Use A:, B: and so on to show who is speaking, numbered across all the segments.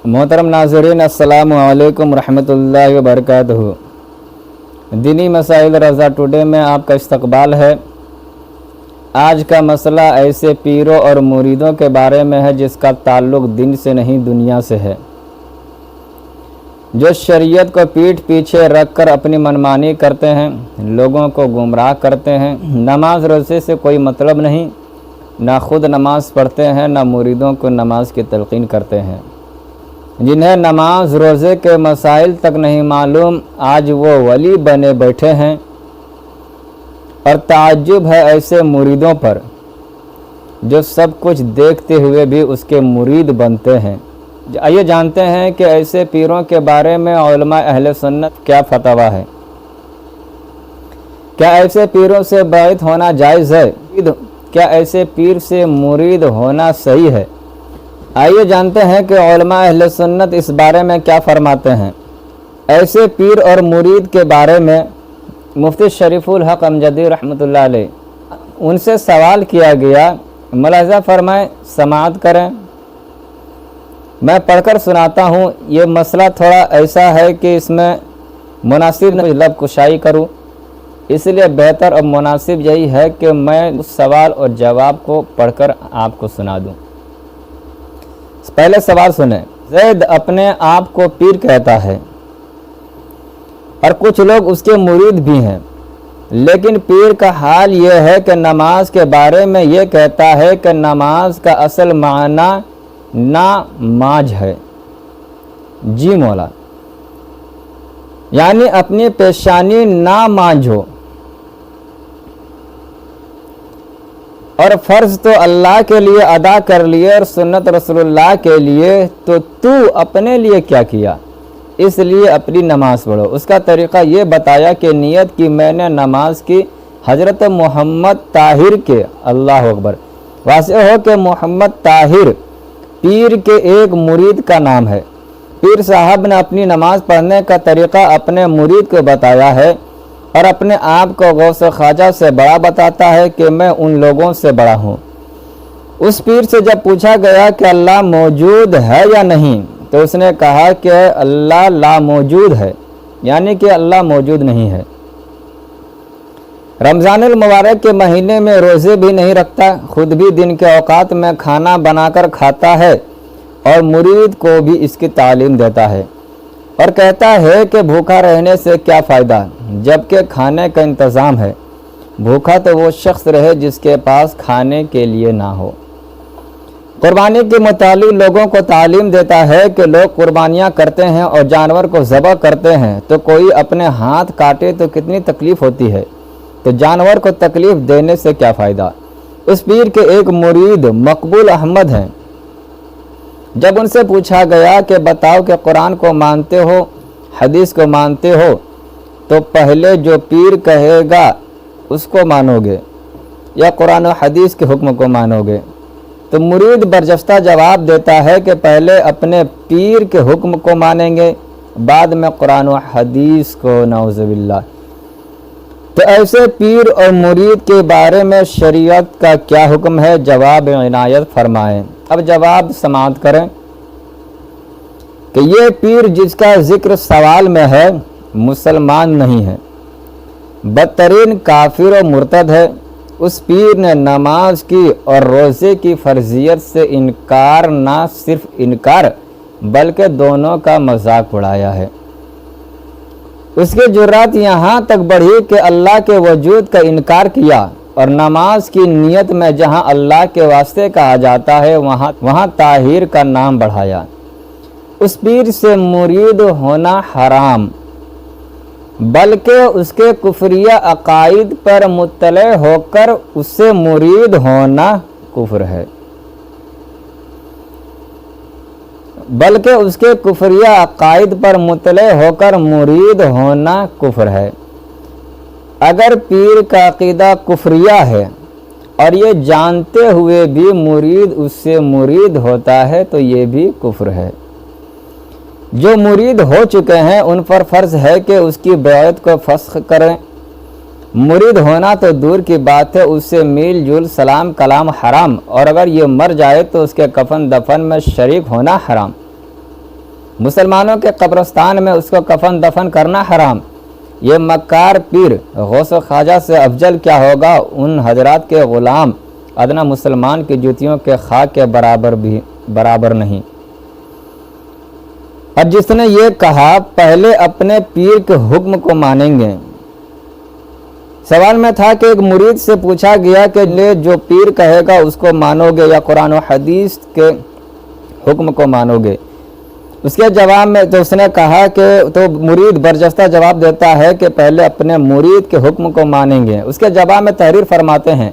A: मोहतरम नाज़रीन, अस्सलामु अलैकुम रहमतुल्लाहि व बरकातुहू। दीनी मसाइल रज़ा टुडे में आपका इस्तकबाल है। आज का मसला ऐसे पीरों और मुरीदों के बारे में है जिसका ताल्लुक़ दिन से नहीं दुनिया से है, जो शरीयत को पीठ पीछे रख कर अपनी मनमानी करते हैं, लोगों को गुमराह करते हैं। नमाज रोज़े से कोई मतलब नहीं, ना खुद नमाज पढ़ते हैं, ना मुरीदों को नमाज की तलक़ीन करते हैं। जिन्हें नमाज रोज़े के मसाइल तक नहीं मालूम, आज वो वली बने बैठे हैं। और ताज्जुब है ऐसे मुरीदों पर जो सब कुछ देखते हुए भी उसके मुरीद बनते हैं। आइए जानते हैं कि ऐसे पीरों के बारे में उलमा अहले सुन्नत क्या फतवा है। क्या ऐसे पीरों से बैत होना जायज़ है? क्या ऐसे पीर से मुरीद होना सही है? आइए जानते हैं कि उलमा अहले सुन्नत इस बारे में क्या फरमाते हैं। ऐसे पीर और मुरीद के बारे में मुफ्ती शरीफुल हक अमजदी रहमतुल्लाह अलैह उनसे सवाल किया गया। मुलाहिज़ा फरमाएं, समाअत करें। मैं पढ़कर सुनाता हूँ। ये मसला थोड़ा ऐसा है कि इसमें मुनासिब लब कुशाई करूँ, इसलिए बेहतर और मुनासिब यही है कि मैं उस सवाल और जवाब को पढ़कर आपको सुना दूँ। पहले सवाल सुने। ज़ैद अपने आप को पीर कहता है और कुछ लोग उसके मुरीद भी हैं, लेकिन पीर का हाल यह है कि नमाज के बारे में ये कहता है कि नमाज का असल माना नामाज है। जी मौला, यानी अपनी पेशानी ना मांझो, और फ़र्ज़ तो अल्लाह के लिए अदा कर लिए और सुन्नत रसूलुल्लाह के लिए, तो तू अपने लिए क्या किया? इसलिए अपनी नमाज पढ़ो। उसका तरीक़ा ये बताया कि नियत की मैंने नमाज की हज़रत मोहम्मद ताहिर के, अल्लाह अकबर, वाज़ेह हो कि मोहम्मद ताहिर पीर के एक मुरीद का नाम है। पीर साहब ने अपनी नमाज पढ़ने का तरीक़ा अपने मुरीद को बताया है और अपने आप को गौस ख्वाजा से बड़ा बताता है कि मैं उन लोगों से बड़ा हूँ। उस पीर से जब पूछा गया कि अल्लाह मौजूद है या नहीं, तो उसने कहा कि अल्लाह ला मौजूद है, यानी कि अल्लाह मौजूद नहीं है। रमज़ानुल मुबारक के महीने में रोज़े भी नहीं रखता, खुद भी दिन के औकात में खाना बनाकर खाता है और मुरीद को भी इसकी तालीम देता है और कहता है कि भूखा रहने से क्या फ़ायदा, जबकि खाने का इंतज़ाम है। भूखा तो वो शख्स रहे जिसके पास खाने के लिए ना हो। कुर्बानी के मुतालिक लोगों को तालीम देता है कि लोग कुर्बानियाँ करते हैं और जानवर को ज़बह करते हैं, तो कोई अपने हाथ काटे तो कितनी तकलीफ़ होती है, तो जानवर को तकलीफ़ देने से क्या फ़ायदा। उस पीर के एक मुरीद मकबूल अहमद हैं। जब उनसे पूछा गया कि बताओ कि कुरान को मानते हो, हदीस को मानते हो, तो पहले जो पीर कहेगा उसको मानोगे या कुरान और हदीस के हुक्म को मानोगे? तो मुरीद बरजस्ता जवाब देता है कि पहले अपने पीर के हुक्म को मानेंगे, बाद में कुरान और हदीस को। नाउज़ुबिल्लाह। तो ऐसे पीर और मुरीद के बारे में शरीयत का क्या हुक्म है? जवाब इनायत फरमाएं। अब जवाब समाअत करें कि ये पीर जिसका जिक्र सवाल में है मुसलमान नहीं है, बदतरीन काफिर और मुर्तद है। उस पीर ने नमाज की और रोज़े की फ़र्जियत से इनकार, ना सिर्फ इनकार बल्कि दोनों का मजाक उड़ाया है। उसकी जुर्रत यहाँ तक बढ़ी कि अल्लाह के वजूद का इनकार किया और नमाज की नियत में जहाँ अल्लाह के वास्ते कहा जाता है वहाँ ताहिर का नाम बढ़ाया। उस पीर से मुरीद होना हराम, बल्कि उसके कुफरिया अकाइद पर मुत्तले होकर उससे मुरीद होना कुफ्र है, बल्कि उसके कुफरिया अकाइद पर मुत्तले होकर मुरीद होना कुफ्र है। अगर पीर का अकीदा कुफरिया है और ये जानते हुए भी मुरीद उससे मुरीद होता है, तो ये भी कुफ्र है। जो मुरीद हो चुके हैं उन पर फ़र्ज़ है कि उसकी बैत को फस्ख करें। मुरीद होना तो दूर की बात है, उससे मिल जुल सलाम कलाम हराम, और अगर ये मर जाए तो उसके कफन दफन में शरीक होना हराम। मुसलमानों के कब्रस्तान में उसको कफन दफन करना हराम। ये मक्कार पीर गौस ख्वाजा से अफजल क्या होगा, उन हजरात के ग़ुलाम अदना मुसलमान की जूतियों के खाक के बराबर नहीं। और जिसने ये कहा पहले अपने पीर के हुक्म को मानेंगे। सवाल में था कि एक मुरीद से पूछा गया कि ले जो पीर कहेगा उसको मानोगे या कुरान और हदीस के हुक्म को मानोगे। उसके जवाब में तो उसने कहा कि तो मुरीद बरजस्ता जवाब देता है कि पहले अपने मुरीद के हुक्म को मानेंगे। उसके जवाब में तहरीर फरमाते हैं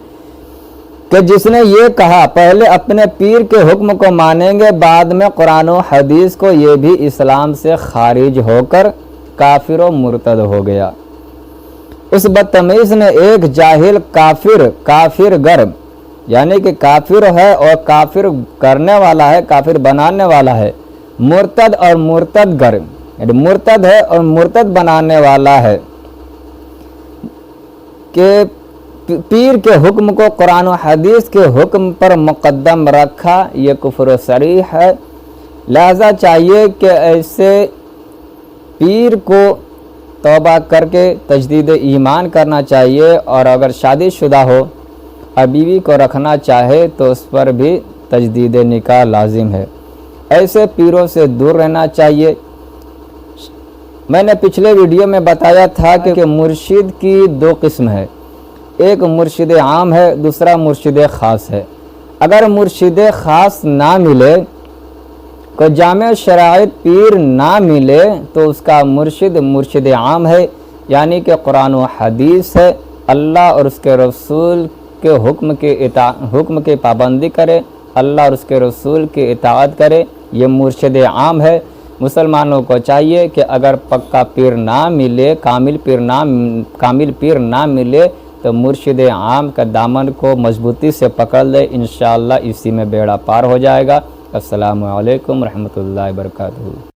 A: कि जिसने ये कहा पहले अपने पीर के हुक्म को मानेंगे, बाद में कुरान और हदीस को, ये भी इस्लाम से खारिज होकर काफिर और मुर्तद हो गया। उस बदतमीज़ ने एक जाहिल काफिर गर्म यानी कि काफिर है और काफिर करने वाला है, काफिर बनाने वाला है, मुर्तद और मुर्तद गर्म यानी मुर्तद है और मुर्तद बनाने वाला है कि पीर के हुक्म को कुरान और हदीस के हुक्म पर मुक़द्दम रखा। ये कुफ्र सरीह है। लिहाजा चाहिए कि ऐसे पीर को तौबा करके तजदीद ईमान करना चाहिए, और अगर शादीशुदा हो और बीवी को रखना चाहे तो उस पर भी तजदीद निकाह लाजिम है। ऐसे पीरों से दूर रहना चाहिए। मैंने पिछले वीडियो में बताया था कि मुर्शिद की दो किस्म है, एक मुर्शिद आम है, दूसरा मुर्शिद ख़ास है। अगर मुर्शिद ख़ास ना मिले, कोई जामे शराइत पीर ना मिले, तो उसका मुर्शिद आम है, यानी कि कुरान व हदीस है, अल्लाह और उसके रसूल के हुक्म के पाबंदी करे, अल्लाह और उसके रसूल की इताअत करे, ये मुर्शिद आम है। मुसलमानों को चाहिए कि अगर पक्का पीर ना मिले, कामिल पीर ना मिले, तो मुर्शिद आम का दामन को मजबूती से पकड़ ले, इंशाअल्लाह इसी में बेड़ा पार हो जाएगा। अस्सलामु अलैकुम रहमतुल्लाहि व बरकातुहू।